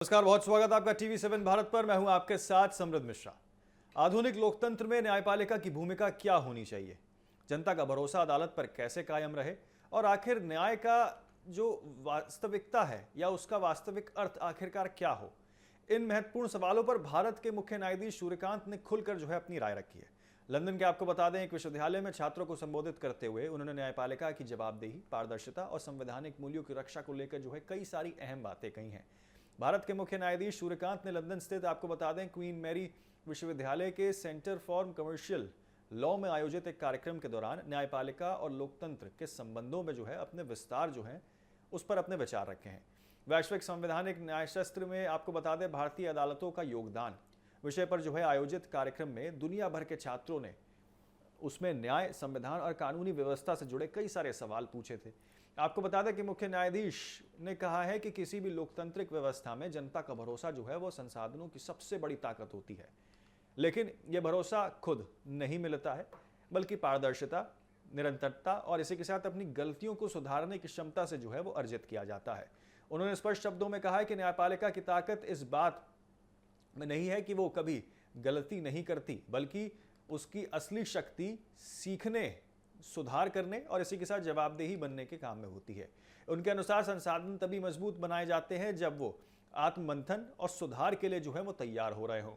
नमस्कार, बहुत स्वागत आपका टीवी7 भारत पर। मैं हूं आपके साथ समृद्ध मिश्रा। आधुनिक लोकतंत्र में न्यायपालिका की भूमिका क्या होनी चाहिए, जनता का भरोसा अदालत पर कैसे कायम रहे और आखिर न्याय का जो वास्तविकता है या उसका वास्तविक अर्थ आखिरकार क्या हो, इन महत्वपूर्ण सवालों पर भारत के मुख्य न्यायाधीश सूर्यकांत ने खुलकर अपनी राय रखी है। लंदन के आपको बता दें, एक विश्वविद्यालय में छात्रों को संबोधित करते हुए उन्होंने न्यायपालिका की जवाबदेही, पारदर्शिता और संवैधानिक मूल्यों की रक्षा को लेकर कई सारी अहम बातें कही हैं। भारत के मुख्य न्यायाधीश सूर्यकांत ने लंदन स्थित आपको बता दें क्वीन मैरी विश्वविद्यालय के सेंटर फॉर कमर्शियल लॉ में आयोजित एक कार्यक्रम के दौरान न्यायपालिका और लोकतंत्र के संबंधों में अपने विस्तार उस पर अपने विचार रखे हैं। वैश्विक संवैधानिक न्यायशास्त्र में आपको बता दें भारतीय अदालतों का योगदान विषय पर आयोजित कार्यक्रम में दुनिया भर के छात्रों ने उसमें न्याय, संविधान और कानूनी व्यवस्था से जुड़े कई सारे सवाल पूछे थे। आपको बता दें कि मुख्य न्यायाधीश ने कहा है कि किसी भी लोकतांत्रिक व्यवस्था में जनता का भरोसा वो संसाधनों की सबसे बड़ी ताकत होती है, लेकिन यह भरोसा खुद नहीं मिलता है, बल्कि पारदर्शिता, निरंतरता और इसी के साथ अपनी गलतियों को सुधारने की क्षमता से वो अर्जित किया जाता है। उन्होंने स्पष्ट शब्दों में कहा है कि न्यायपालिका की ताकत इस बात में नहीं है कि वो कभी गलती नहीं करती, बल्कि उसकी असली शक्ति सीखने, सुधार करने और इसी के साथ जवाबदेही बनने के काम में होती है। उनके अनुसार संसाधन तभी मजबूत बनाए जाते हैं जब वो आत्ममंथन और सुधार के लिए वो तैयार हो रहे हों।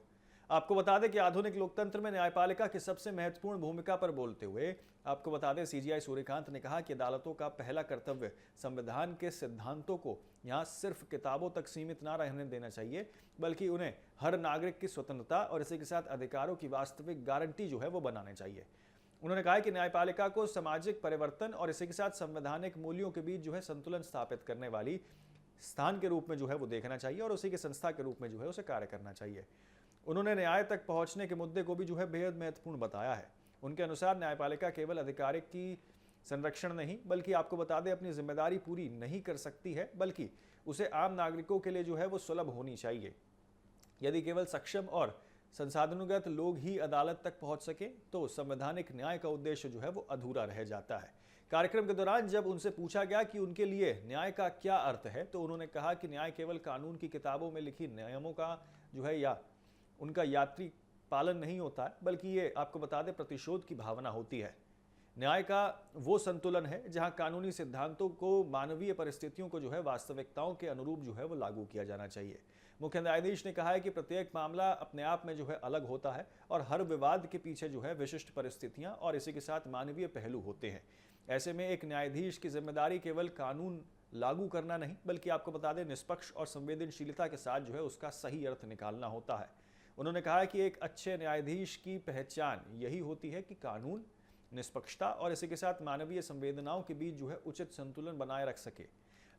आपको बता दें कि आधुनिक लोकतंत्र में न्यायपालिका की सबसे महत्वपूर्ण भूमिका पर बोलते हुए आपको बता दें सीजीआई सूर्यकांत ने कहा कि अदालतों का पहला कर्तव्य संविधान के सिद्धांतों को यहाँ सिर्फ किताबों तक सीमित ना रहने देना चाहिए, बल्कि उन्हें हर नागरिक की स्वतंत्रता और इसी के साथ अधिकारों की वास्तविक गारंटी वो बनाने चाहिए। उन्होंने कहा कि न्यायपालिका को सामाजिक परिवर्तन और इसी के साथ संवैधानिक मूल्यों के बीच संतुलन स्थापित करने वाली स्थान के रूप में वो देखना चाहिए और उसी की संस्था के रूप में उसे कार्य करना चाहिए। उन्होंने न्याय तक पहुंचने के मुद्दे को भी बेहद महत्वपूर्ण बताया है। उनके अनुसार न्यायपालिका केवल अधिकारिक की संरक्षण नहीं, बल्कि आपको बता दें अपनी जिम्मेदारी पूरी नहीं कर सकती है, बल्कि उसे आम नागरिकों के लिए वो सुलभ होनी चाहिए। यदि केवल सक्षम और संसाधनगत लोग ही अदालत तक पहुंच सके तो संवैधानिक न्याय का उद्देश्य वो अधूरा रह जाता है। कार्यक्रम के दौरान जब उनसे पूछा गया कि उनके लिए न्याय का क्या अर्थ है, तो उन्होंने कहा कि न्याय केवल कानून की किताबों में लिखी नियमों का या उनका यात्री पालन नहीं होता है, बल्कि ये आपको बता दें प्रतिशोध की भावना होती है। न्याय का वो संतुलन है जहां कानूनी सिद्धांतों को मानवीय परिस्थितियों को वास्तविकताओं के अनुरूप वो लागू किया जाना चाहिए। मुख्य न्यायाधीश ने कहा है कि प्रत्येक मामला अपने आप में अलग होता है और हर विवाद के पीछे विशिष्ट परिस्थितियां और इसी के साथ मानवीय पहलू होते हैं। ऐसे में एक न्यायाधीश की जिम्मेदारी केवल कानून लागू करना नहीं, बल्कि आपको बता दें निष्पक्ष और संवेदनशीलता के साथ उसका सही अर्थ निकालना होता है। उन्होंने कहा कि एक अच्छे न्यायाधीश की पहचान यही होती है कि कानून, निष्पक्षता और इसी के साथ मानवीय संवेदनाओं के बीच उचित संतुलन बनाए रख सके।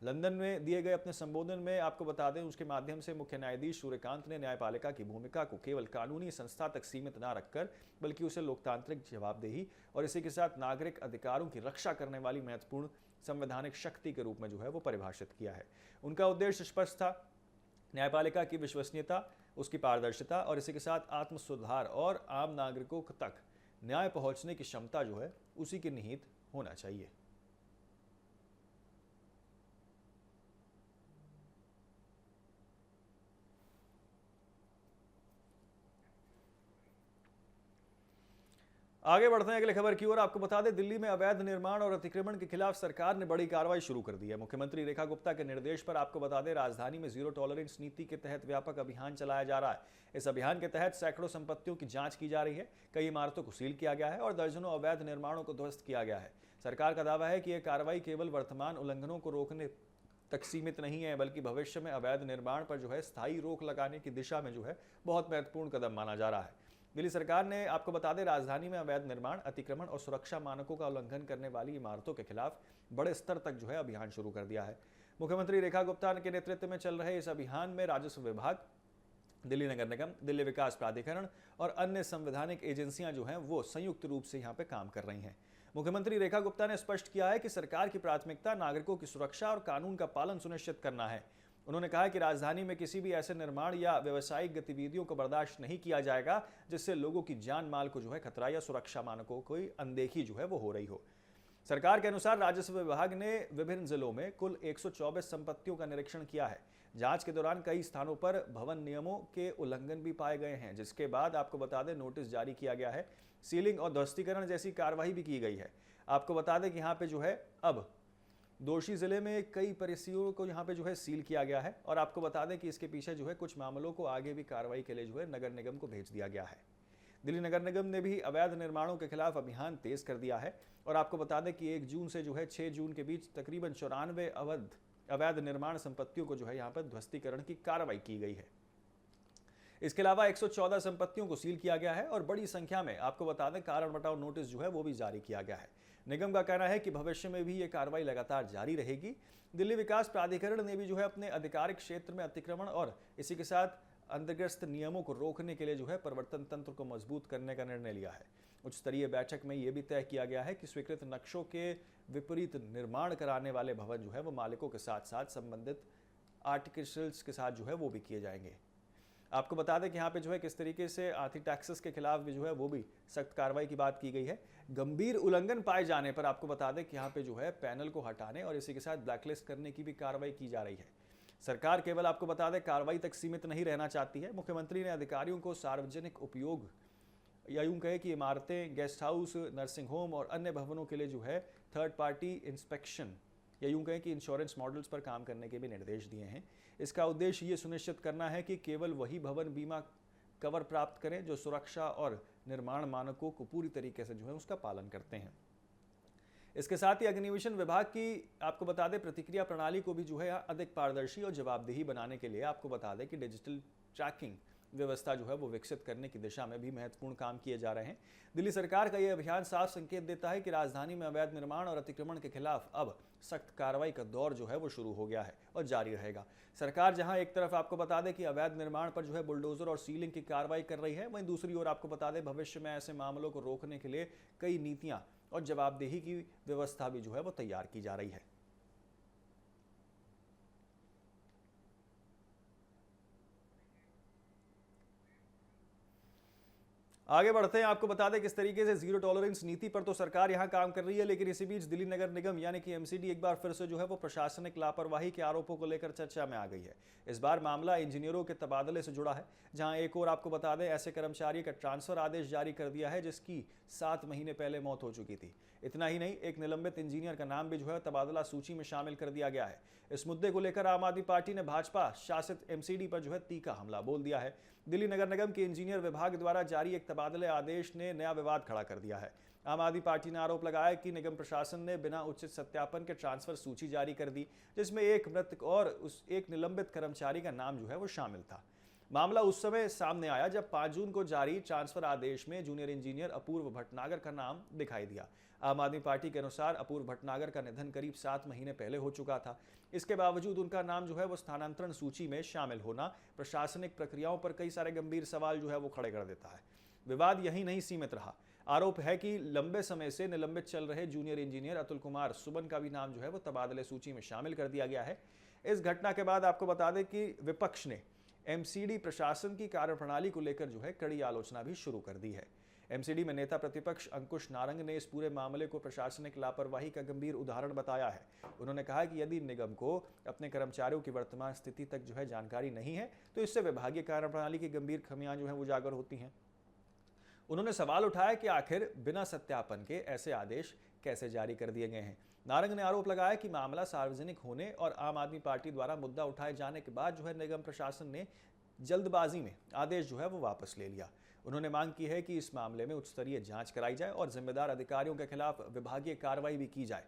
लंदन में दिए गए अपने संबोधन में आपको बता दें उसके माध्यम से मुख्य न्यायाधीश सूर्यकांत ने न्यायपालिका की भूमिका को केवल कानूनी संस्था तक सीमित न रखकर, बल्कि उसे लोकतांत्रिक जवाबदेही और इसी के साथ नागरिक अधिकारों की रक्षा करने वाली महत्वपूर्ण संवैधानिक शक्ति के रूप में वो परिभाषित किया है। उनका उद्देश्य स्पष्ट था, न्यायपालिका की विश्वसनीयता, उसकी पारदर्शिता और इसी के साथ आत्म सुधार और आम नागरिकों तक न्याय पहुंचने की क्षमता उसी की निहित होना चाहिए। आगे बढ़ते हैं अगली खबर की ओर। आपको बता दें दिल्ली में अवैध निर्माण और अतिक्रमण के खिलाफ सरकार ने बड़ी कार्रवाई शुरू कर दी है। मुख्यमंत्री रेखा गुप्ता के निर्देश पर आपको बता दें राजधानी में जीरो टॉलरेंस नीति के तहत व्यापक अभियान चलाया जा रहा है। इस अभियान के तहत सैकड़ों संपत्तियों की जांच की जा रही है, कई इमारतों को सील किया गया है और दर्जनों अवैध निर्माणों को ध्वस्त किया गया है। सरकार का दावा है कि यह कार्रवाई केवल वर्तमान उल्लंघनों को रोकने तक सीमित नहीं है, बल्कि भविष्य में अवैध निर्माण पर स्थायी रोक लगाने की दिशा में बहुत महत्वपूर्ण कदम माना जा रहा है। दिल्ली सरकार ने आपको बता दें राजधानी में अवैध निर्माण, अतिक्रमण और सुरक्षा मानकों का उल्लंघन करने वाली इमारतों के खिलाफ बड़े स्तर तक अभियान शुरू कर दिया है। मुख्यमंत्री रेखा गुप्ता के नेतृत्व में चल रहे इस अभियान में राजस्व विभाग, दिल्ली नगर निगम, दिल्ली विकास प्राधिकरण और अन्य संवैधानिक एजेंसियां वो संयुक्त रूप से यहाँ पे काम कर रही हैं। मुख्यमंत्री रेखा गुप्ता ने स्पष्ट किया है कि सरकार की प्राथमिकता नागरिकों की सुरक्षा और कानून का पालन सुनिश्चित करना है। उन्होंने कहा कि राजधानी में किसी भी ऐसे निर्माण या व्यावसायिक गतिविधियों को बर्दाश्त नहीं किया जाएगा जिससे लोगों की जान माल को खतरा या सुरक्षा मानकों की अनदेखी वो हो रही हो। सरकार के अनुसार राजस्व विभाग ने विभिन्न जिलों में कुल 124 संपत्तियों का निरीक्षण किया है, जांच के दौरान कई स्थानों पर भवन नियमों के उल्लंघन भी पाए गए हैं, जिसके बाद आपको बता दें नोटिस जारी किया गया है। सीलिंग और ध्वस्तीकरण जैसी कार्रवाई भी की गई है। आपको बता दें कि यहाँ पे जो है अब दोषी जिले में कई परिसरों को यहाँ पे जो है सील किया गया है और आपको बता दें कि इसके पीछे जो है कुछ मामलों को आगे भी कार्रवाई के लिए जो है नगर निगम को भेज दिया गया है। दिल्ली नगर निगम ने भी अवैध निर्माणों के खिलाफ अभियान तेज कर दिया है और आपको बता दें कि 1 जून से जो है 6 जून के बीच तकरीबन 94 अवैध निर्माण संपत्तियों को जो है यहाँ पर ध्वस्तीकरण की कार्रवाई की गई है। इसके अलावा 114 संपत्तियों को सील किया गया है और बड़ी संख्या में आपको बता दें कारण बताओ नोटिस जो है वो भी जारी किया गया है। निगम का कहना है कि भविष्य में भी ये कार्रवाई लगातार जारी रहेगी। दिल्ली विकास प्राधिकरण ने भी जो है अपने आधिकारिक क्षेत्र में अतिक्रमण और इसी के साथ अंतर्गत नियमों को रोकने के लिए जो है प्रवर्तन तंत्र को मजबूत करने का निर्णय लिया है। उच्च स्तरीय बैठक में यह भी तय किया गया है कि स्वीकृत नक्शों के विपरीत निर्माण कराने वाले भवन जो है वो मालिकों के साथ साथ संबंधित आर्टिकल्स के साथ जो है वो भी किए जाएंगे। आपको बता दें कि यहाँ पे जो है किस तरीके से आर्थिक टैक्सेस के खिलाफ भी जो है वो भी सख्त कार्रवाई की बात की गई है। गंभीर उल्लंघन पाए जाने पर आपको बता दें कि यहाँ पे जो है पैनल को हटाने और इसी के साथ ब्लैकलिस्ट करने की भी कार्रवाई की जा रही है। सरकार केवल आपको बता दें कार्रवाई तक सीमित नहीं रहना चाहती है। मुख्यमंत्री ने अधिकारियों को सार्वजनिक उपयोग या यूं कहे कि इमारतें, गेस्ट हाउस, नर्सिंग होम और अन्य भवनों के लिए जो है थर्ड पार्टी इंस्पेक्शन या यूं कहें कि इंश्योरेंस मॉडल्स पर काम करने के भी निर्देश दिए हैं। इसका उद्देश्य ये सुनिश्चित करना है कि केवल वही भवन बीमा कवर प्राप्त करें जो सुरक्षा और निर्माण मानकों को पूरी तरीके से जो है उसका पालन करते हैं। इसके साथ ही अग्निशमन विभाग की आपको बता दें प्रतिक्रिया प्रणाली को भी जो है अधिक पारदर्शी और जवाबदेही बनाने के लिए आपको बता दें कि डिजिटल ट्रैकिंग व्यवस्था जो है वो विकसित करने की दिशा में भी महत्वपूर्ण काम किए जा रहे हैं। दिल्ली सरकार का यह अभियान साफ संकेत देता है कि राजधानी में अवैध निर्माण और अतिक्रमण के खिलाफ अब सख्त कार्रवाई का दौर जो है वो शुरू हो गया है और जारी रहेगा। सरकार जहां एक तरफ आपको बता दें कि अवैध निर्माण पर जो है बुलडोजर और सीलिंग की कार्रवाई कर रही है, वहीं दूसरी ओर आपको बता दें भविष्य में ऐसे मामलों को रोकने के लिए कई नीतियां और जवाबदेही की व्यवस्था भी जो है वो तैयार की जा रही है। आगे बढ़ते हैं, आपको बता दें किस तरीके से जीरो टॉलरेंस नीति पर तो सरकार यहां काम कर रही है, लेकिन इसी बीच दिल्ली नगर निगम यानी कि एमसीडी एक बार फिर से जो है वो प्रशासनिक लापरवाही के आरोपों को लेकर चर्चा में आ गई है। इस बार मामला इंजीनियरों के तबादले से जुड़ा है, जहां एक और आपको बता दें ऐसे कर्मचारी का ट्रांसफर आदेश जारी कर दिया है जिसकी 7 महीने पहले मौत हो चुकी थी। इतना ही नहीं, एक निलंबित इंजीनियर का नाम भी जो है तबादला सूची में शामिल कर दिया गया है। इस मुद्दे को लेकर आम आदमी पार्टी ने भाजपा शासित एमसीडी पर जो है तीखा हमला बोल दिया है। दिल्ली नगर निगम के इंजीनियर विभाग द्वारा जारी एक तबादले आदेश ने नया विवाद खड़ा कर दिया है। आम आदमी पार्टी ने आरोप लगाया कि निगम प्रशासन ने बिना उचित सत्यापन के ट्रांसफर सूची जारी कर दी, जिसमें एक मृतक और उस एक निलंबित कर्मचारी का नाम जो है वो शामिल था। मामला उस समय सामने आया जब 5 जून को जारी ट्रांसफर आदेश में जूनियर इंजीनियर अपूर्व भटनागर का नाम दिखाई दिया। आम आदमी पार्टी के अनुसार अपूर्व भटनागर का निधन करीब 7 महीने पहले हो चुका था। इसके बावजूद उनका नाम जो है वो स्थानांतरण सूची में शामिल होना प्रशासनिक प्रक्रियाओं पर कई सारे गंभीर सवाल जो है वो खड़े कर देता है। विवाद यही नहीं सीमित रहा। आरोप है कि लंबे समय से निलंबित चल रहे जूनियर इंजीनियर अतुल कुमार सुबन का भी नाम जो है वो तबादले सूची में शामिल कर दिया गया है। इस घटना के बाद आपको बता दें कि विपक्ष ने एमसीडी प्रशासन की कार्यप्रणाली को लेकर जो है कड़ी आलोचना भी शुरू कर दी है। एमसीडी में नेता प्रतिपक्ष अंकुश नारंग ने इस पूरे मामले को प्रशासनिक लापरवाही का गंभीर उदाहरण बताया है। उन्होंने कहा कि यदि निगम को अपने कर्मचारियों की वर्तमान स्थिति तक जो है जानकारी नहीं है तो इससे विभागीय कार्यप्रणाली की गंभीर खामियां जो है उजागर होती हैं। उन्होंने सवाल उठाया कि आखिर बिना सत्यापन के ऐसे आदेश कैसे जारी कर दिए गए हैं। नारंग ने आरोप लगाया कि मामला सार्वजनिक होने और आम आदमी पार्टी द्वारा मुद्दा उठाए जाने के बाद जो है निगम प्रशासन ने जल्दबाजी में आदेश जो है वो वापस ले लिया। उन्होंने मांग की है कि इस मामले में उच्च स्तरीय जांच कराई जाए और जिम्मेदार अधिकारियों के खिलाफ विभागीय कार्रवाई भी की जाए।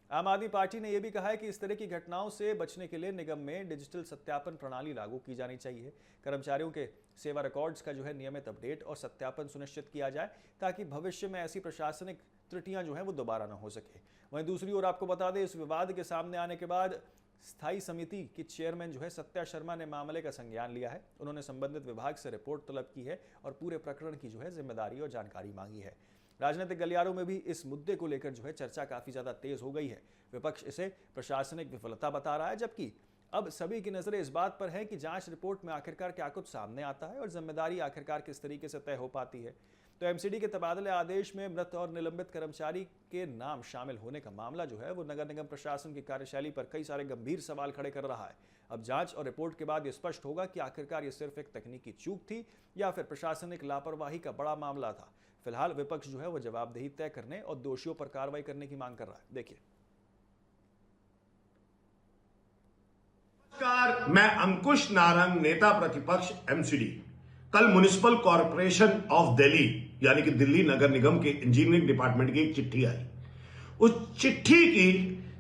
आम आदमी पार्टी ने यह भी कहा है कि इस तरह की घटनाओं से बचने के लिए निगम में डिजिटल सत्यापन प्रणाली लागू की जानी चाहिए। कर्मचारियों के सेवा रिकॉर्ड्स का जो है नियमित अपडेट और सत्यापन सुनिश्चित किया जाए ताकि भविष्य में ऐसी प्रशासनिक त्रुटियां जो है वो दोबारा न हो सके। वहीं दूसरी ओर आपको बता दें इस विवाद के सामने आने के बाद स्थायी समिति की चेयरमैन जो है सत्या शर्मा ने मामले का संज्ञान लिया है। उन्होंने संबंधित विभाग से रिपोर्ट तलब की है और पूरे प्रकरण की जो है जिम्मेदारी और जानकारी मांगी है। राजनीतिक गलियारों में भी इस मुद्दे को लेकर जो है चर्चा काफी ज्यादा तेज हो गई है। विपक्ष इसे प्रशासनिक विफलता बता रहा है, जबकि अब सभी की नजरें इस बात पर है कि जांच रिपोर्ट में आखिरकार क्या कुछ सामने आता है और जिम्मेदारी आखिरकार किस तरीके से तय हो पाती है। तो एमसीडी के तबादले आदेश में मृत और निलंबित कर्मचारी के नाम शामिल होने का मामला जो है वो नगर निगम प्रशासन की कार्यशैली पर कई सारे गंभीर सवाल खड़े कर रहा है। अब जांच और रिपोर्ट के बाद ये स्पष्ट होगा कि आखिरकार ये सिर्फ एक तकनीकी चूक थी या फिर प्रशासनिक लापरवाही का बड़ा मामला था। फिलहाल विपक्ष जो है वो जवाबदेही तय करने और दोषियों पर कार्रवाई करने की मांग कर रहा है। देखिए। नमस्कार, मैं अंकुश नारंग, नेता प्रतिपक्ष एमसीडी। कल म्युनिसिपल कॉर्पोरेशन ऑफ दिल्ली यानी कि दिल्ली नगर निगम के इंजीनियरिंग डिपार्टमेंट की एक चिट्ठी आई। उस चिट्ठी की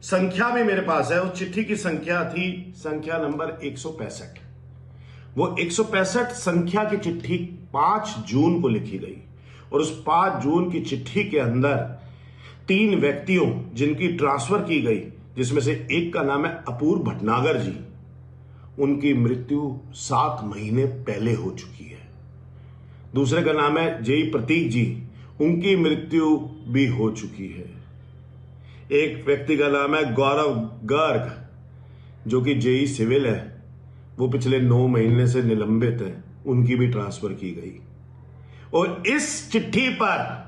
संख्या में मेरे पास है, उस चिट्ठी की संख्या थी संख्या नंबर 165। वो 165 संख्या की चिट्ठी 5 जून को लिखी गई और उस 5 जून की चिट्ठी के अंदर 3 व्यक्तियों जिनकी ट्रांसफर की गई, जिसमें से एक का नाम है अपूर्व भटनागर जी, उनकी मृत्यु 7 महीने पहले हो चुकी है। दूसरे का नाम है जेई प्रतीक जी, उनकी मृत्यु भी हो चुकी है। एक व्यक्ति का नाम है गौरव गर्ग, जो कि जेई सिविल है, वो पिछले 9 महीने से निलंबित है, उनकी भी ट्रांसफर की गई। और इस चिट्ठी पर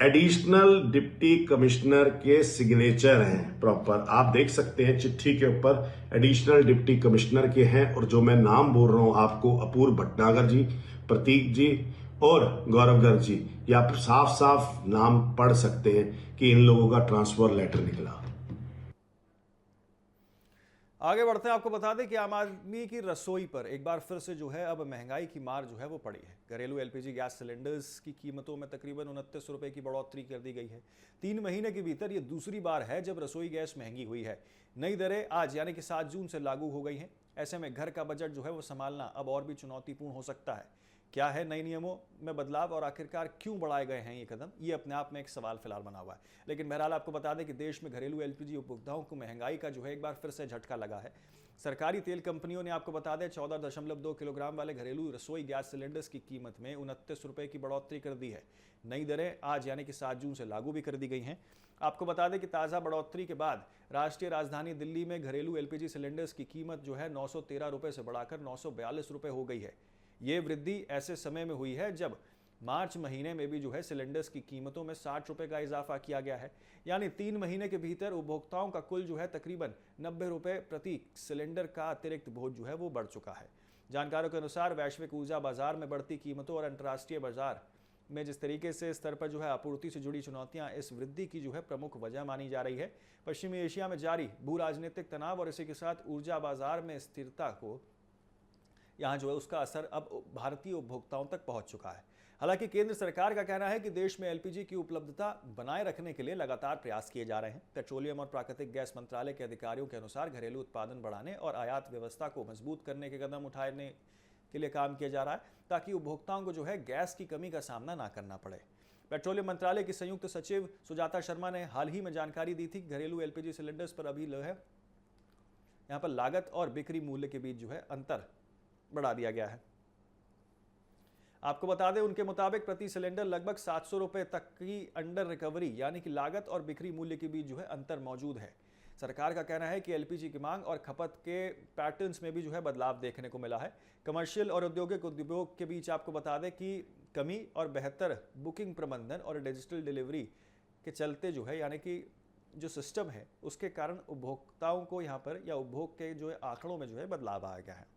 एडिशनल डिप्टी कमिश्नर के सिग्नेचर हैं प्रॉपर। आप देख सकते हैं चिट्ठी के ऊपर एडिशनल डिप्टी कमिश्नर के हैं, और जो मैं नाम बोल रहा हूं आपको, अपूर्व भटनागर जी, प्रतीक जी और गौरव गर्ग जी, ये आप साफ साफ नाम पढ़ सकते हैं कि इन लोगों का ट्रांसफर लेटर निकला। आगे बढ़ते हैं। आपको बता दें कि आम आदमी की रसोई पर एक बार फिर से जो है अब महंगाई की मार जो है वो पड़ी है। घरेलू एलपीजी गैस सिलेंडर्स की कीमतों में तकरीबन 29 रुपए की बढ़ोतरी कर दी गई है। 3 महीने के भीतर ये दूसरी बार है जब रसोई गैस महंगी हुई है। नई दरें आज यानी कि 7 जून से लागू हो गई हैं। ऐसे में घर का बजट जो है वो संभालना अब और भी चुनौतीपूर्ण हो सकता है। क्या है नए नियमों में बदलाव और आखिरकार क्यों बढ़ाए गए हैं ये कदम, ये अपने आप में एक सवाल फिलहाल बना हुआ है। लेकिन बहरहाल आपको बता दें कि देश में घरेलू एलपीजी उपभोक्ताओं को महंगाई का जो है एक बार फिर से झटका लगा है। सरकारी तेल कंपनियों ने आपको बता दें 14.2 किलोग्राम वाले घरेलू रसोई गैस सिलेंडर्स की कीमत में 29 रुपए की बढ़ोतरी कर दी है। नई दरें आज यानी कि 7 जून से लागू भी कर दी गई हैं। आपको बता दें कि ताज़ा बढ़ोतरी के बाद राष्ट्रीय राजधानी दिल्ली में घरेलू एलपीजी सिलेंडर्स की कीमत जो है 913 रुपए से बढ़ाकर 942 रुपए हो गई है। ये वृद्धि ऐसे समय में हुई है जब मार्च महीने में भी जो है सिलेंडर्स की कीमतों में 60 रुपए का इजाफा किया गया है। यानी 3 महीने के भीतर उपभोक्ताओं का कुल जो है तकरीबन 90 रुपए प्रति सिलेंडर का अतिरिक्त बोझ जो है वो बढ़ चुका है। जानकारों के अनुसार वैश्विक ऊर्जा बाजार में बढ़ती कीमतों और अंतर्राष्ट्रीय बाजार में जिस तरीके से स्तर पर जो है आपूर्ति से जुड़ी चुनौतियां इस वृद्धि की जो है प्रमुख वजह मानी जा रही है। पश्चिमी एशिया में जारी भू राजनीतिक तनाव और इसी के साथ ऊर्जा बाजार में स्थिरता को यहाँ जो है उसका असर अब भारतीय उपभोक्ताओं तक पहुंच चुका है। हालांकि केंद्र सरकार का कहना है कि देश में एलपीजी की उपलब्धता बनाए रखने के लिए लगातार प्रयास किए जा रहे हैं। पेट्रोलियम और प्राकृतिक गैस मंत्रालय के अधिकारियों के अनुसार घरेलू उत्पादन बढ़ाने और आयात व्यवस्था को मजबूत करने के कदम उठाने के लिए काम किया जा रहा है ताकि उपभोक्ताओं को जो है गैस की कमी का सामना ना करना पड़े। पेट्रोलियम मंत्रालय की संयुक्त सचिव सुजाता शर्मा ने हाल ही में जानकारी दी थी कि घरेलू एलपीजी सिलेंडर्स पर अभी जो है यहाँ पर लागत और बिक्री मूल्य के बीच जो है अंतर बढ़ा दिया गया है। आपको बता दें उनके मुताबिक प्रति सिलेंडर लगभग 700 रुपए तक की अंडर रिकवरी यानी कि लागत और बिक्री मूल्य के बीच जो है अंतर मौजूद है। सरकार का कहना है कि एलपीजी की मांग और खपत के पैटर्न्स में भी जो है बदलाव देखने को मिला है। कमर्शियल और औद्योगिक उद्योग के बीच आपको बता दें कि कमी और बेहतर बुकिंग प्रबंधन और डिजिटल डिलीवरी के चलते जो है यानी कि जो सिस्टम है उसके कारण उपभोक्ताओं को यहाँ पर या उपभोग के जो है आंकड़ों में जो है बदलाव आ गया है।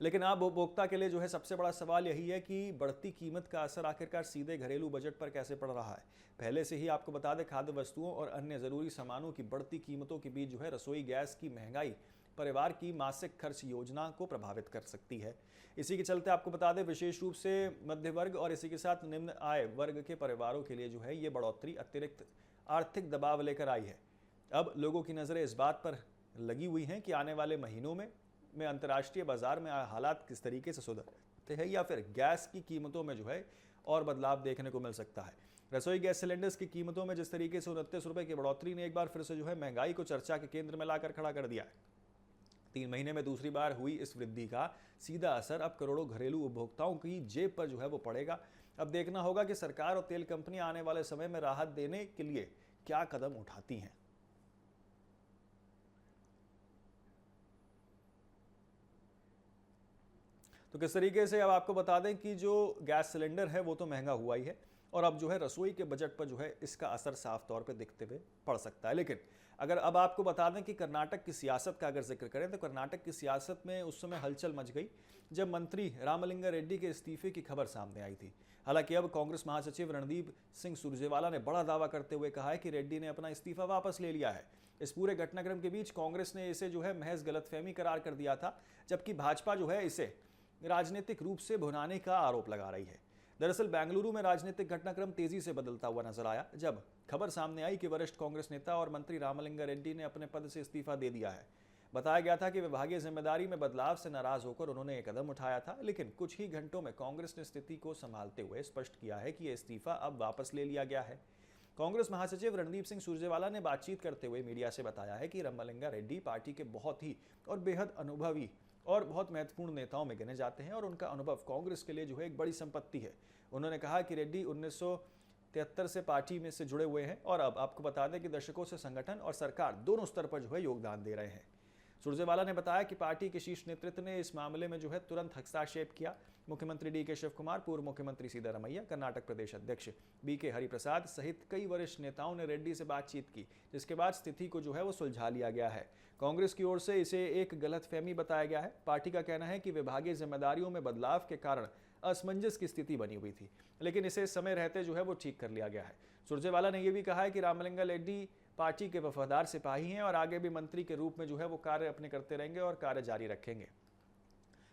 लेकिन अब उपभोक्ता के लिए जो है सबसे बड़ा सवाल यही है कि बढ़ती कीमत का असर आखिरकार सीधे घरेलू बजट पर कैसे पड़ रहा है। पहले से ही आपको बता दें खाद्य वस्तुओं और अन्य जरूरी सामानों की बढ़ती कीमतों के बीच जो है रसोई गैस की महंगाई परिवार की मासिक खर्च योजना को प्रभावित कर सकती है। इसी के चलते आपको बता दें विशेष रूप से मध्य वर्ग और इसी के साथ निम्न आय वर्ग के परिवारों के लिए जो है ये बढ़ोतरी अतिरिक्त आर्थिक दबाव लेकर आई है। अब लोगों की नजरें इस बात पर लगी हुई हैं कि आने वाले महीनों में अंतर्राष्ट्रीय बाजार में हालात किस तरीके से सुधरते हैं या फिर गैस की कीमतों में जो है और बदलाव देखने को मिल सकता है। रसोई गैस सिलेंडर्स की कीमतों में जिस तरीके से 29 रुपए की बढ़ोतरी ने एक बार फिर से जो है महंगाई को चर्चा के केंद्र में लाकर खड़ा कर दिया है। 3 महीने में दूसरी बार हुई इस वृद्धि का सीधा असर अब करोड़ों घरेलू उपभोक्ताओं की जेब पर जो है वो पड़ेगा। अब देखना होगा कि सरकार और तेल कंपनियां आने वाले समय में राहत देने के लिए क्या कदम उठाती हैं। तो किस तरीके से अब आपको बता दें कि जो गैस सिलेंडर है वो तो महंगा हुआ ही है और अब जो है रसोई के बजट पर जो है इसका असर साफ तौर पे दिखते हुए पड़ सकता है। लेकिन अगर अब आपको बता दें कि कर्नाटक की सियासत का अगर जिक्र करें तो कर्नाटक की सियासत में उस समय हलचल मच गई जब मंत्री रामलिंगा रेड्डी के इस्तीफे की खबर सामने आई थी। हालांकि अब कांग्रेस महासचिव रणदीप सिंह सुरजेवाला ने बड़ा दावा करते हुए कहा है कि रेड्डी ने अपना इस्तीफा वापस ले लिया है। इस पूरे घटनाक्रम के बीच कांग्रेस ने इसे जो है महज गलतफहमी करार कर दिया था, जबकि भाजपा जो है इसे राजनीतिक रूप से भुनाने का आरोप लगा रही है। दरअसल बेंगलुरु में राजनीतिक घटनाक्रम तेजी से बदलता हुआ नजर आया जब खबर सामने आई कि वरिष्ठ कांग्रेस नेता और मंत्री रामलिंगा रेड्डी ने अपने पद से इस्तीफा दे दिया है। बताया गया था कि विभागीय जिम्मेदारी में बदलाव से नाराज होकर उन्होंने एक कदम उठाया था, लेकिन कुछ ही घंटों में कांग्रेस ने स्थिति को संभालते हुए स्पष्ट किया है कि यह इस्तीफा अब वापस ले लिया गया है। कांग्रेस महासचिव रणदीप सिंह सुरजेवाला ने बातचीत करते हुए मीडिया से बताया है कि रामलिंगा रेड्डी पार्टी के बहुत ही और बेहद अनुभवी और बहुत महत्वपूर्ण नेताओं में गिने जाते हैं और उनका अनुभव कांग्रेस के लिए जो है एक बड़ी संपत्ति है। उन्होंने कहा कि रेड्डी 1973 से पार्टी में से जुड़े हुए हैं और अब आपको बता दें कि दशकों से संगठन और सरकार दोनों स्तर पर जो है योगदान दे रहे हैं। सुरजेवाला ने बताया कि पार्टी के शीर्ष नेतृत्व ने इस मामले में जो है तुरंत हस्तक्षेप किया। मुख्यमंत्री डी.के. शिवकुमार, पूर्व मुख्यमंत्री सिद्धारमैया, कर्नाटक प्रदेश अध्यक्ष बी.के. हरिप्रसाद सहित कई वरिष्ठ नेताओं ने रेड्डी से बातचीत की, जिसके बाद स्थिति को जो है वो सुलझा लिया गया है। कांग्रेस की ओर से इसे एक गलतफहमी बताया गया है। पार्टी का कहना है कि विभागीय जिम्मेदारियों में बदलाव के कारण असमंजस की स्थिति बनी हुई थी, लेकिन इसे समय रहते जो है वो ठीक कर लिया गया है। सुरजेवाला ने यह भी कहा है कि रामलिंगा रेड्डी पार्टी के वफादार सिपाही हैं और आगे भी मंत्री के रूप में जो है वो कार्य अपने करते रहेंगे और कार्य जारी रखेंगे।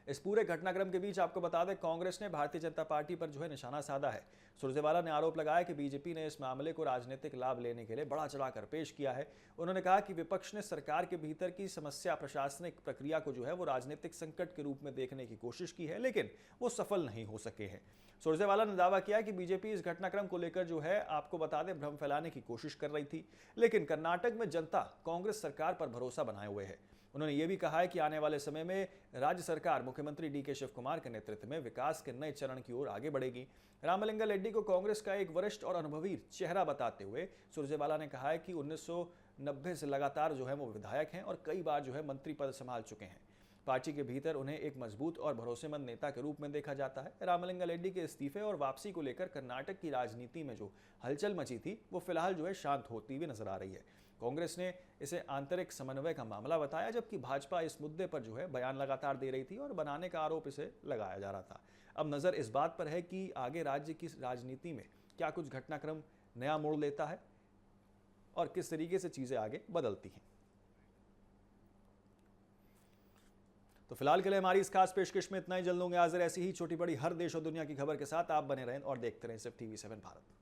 इस पूरे घटनाक्रम के बीच आपको बता दें कांग्रेस ने भारतीय जनता पार्टी पर जो है निशाना साधा है। सुरजेवाला ने आरोप लगाया कि बीजेपी ने इस मामले को राजनीतिक लाभ लेने के लिए बड़ा चढ़ाकर पेश किया है। उन्होंने कहा कि विपक्ष ने सरकार के भीतर की समस्या प्रशासनिक प्रक्रिया को जो है वो राजनीतिक संकट के रूप में देखने की कोशिश की है, लेकिन वो सफल नहीं हो सके हैं। सुरजेवाला ने दावा किया कि बीजेपी इस घटनाक्रम को लेकर जो है आपको बता दें भ्रम फैलाने की कोशिश कर रही थी, लेकिन कर्नाटक में जनता कांग्रेस सरकार पर भरोसा बनाए हुए है। उन्होंने ये भी कहा है कि आने वाले समय में राज्य सरकार मुख्यमंत्री डी.के. शिवकुमार के नेतृत्व में विकास के नए चरण की ओर आगे बढ़ेगी। रामलिंगा रेड्डी को कांग्रेस का एक वरिष्ठ और अनुभवी चेहरा बताते हुए सुरजेवाला ने कहा है कि 1990 से लगातार जो है वो विधायक हैं और कई बार जो है मंत्री पद संभाल चुके हैं। पार्टी के भीतर उन्हें एक मजबूत और भरोसेमंद नेता के रूप में देखा जाता है। रामलिंगा रेड्डी के इस्तीफे और वापसी को लेकर कर्नाटक की राजनीति में जो हलचल मची थी वो फिलहाल जो है शांत होती हुई नजर आ रही है। कांग्रेस ने इसे आंतरिक समन्वय का मामला बताया, जबकि भाजपा इस मुद्दे पर जो है बयान लगातार दे रही थी और बनाने का आरोप इसे लगाया जा रहा था। अब नजर इस बात पर है कि आगे राज्य की राजनीति में क्या कुछ घटनाक्रम नया मोड़ लेता है और किस तरीके से चीजें आगे बदलती हैं। तो फिलहाल के लिए हमारी इस खास पेशकश में इतना ही। जल्द होंगे हाजिर ऐसी ही छोटी बड़ी हर देश और दुनिया की खबर के साथ। आप बने रहें और देखते रहें सिर्फ TV7 भारत।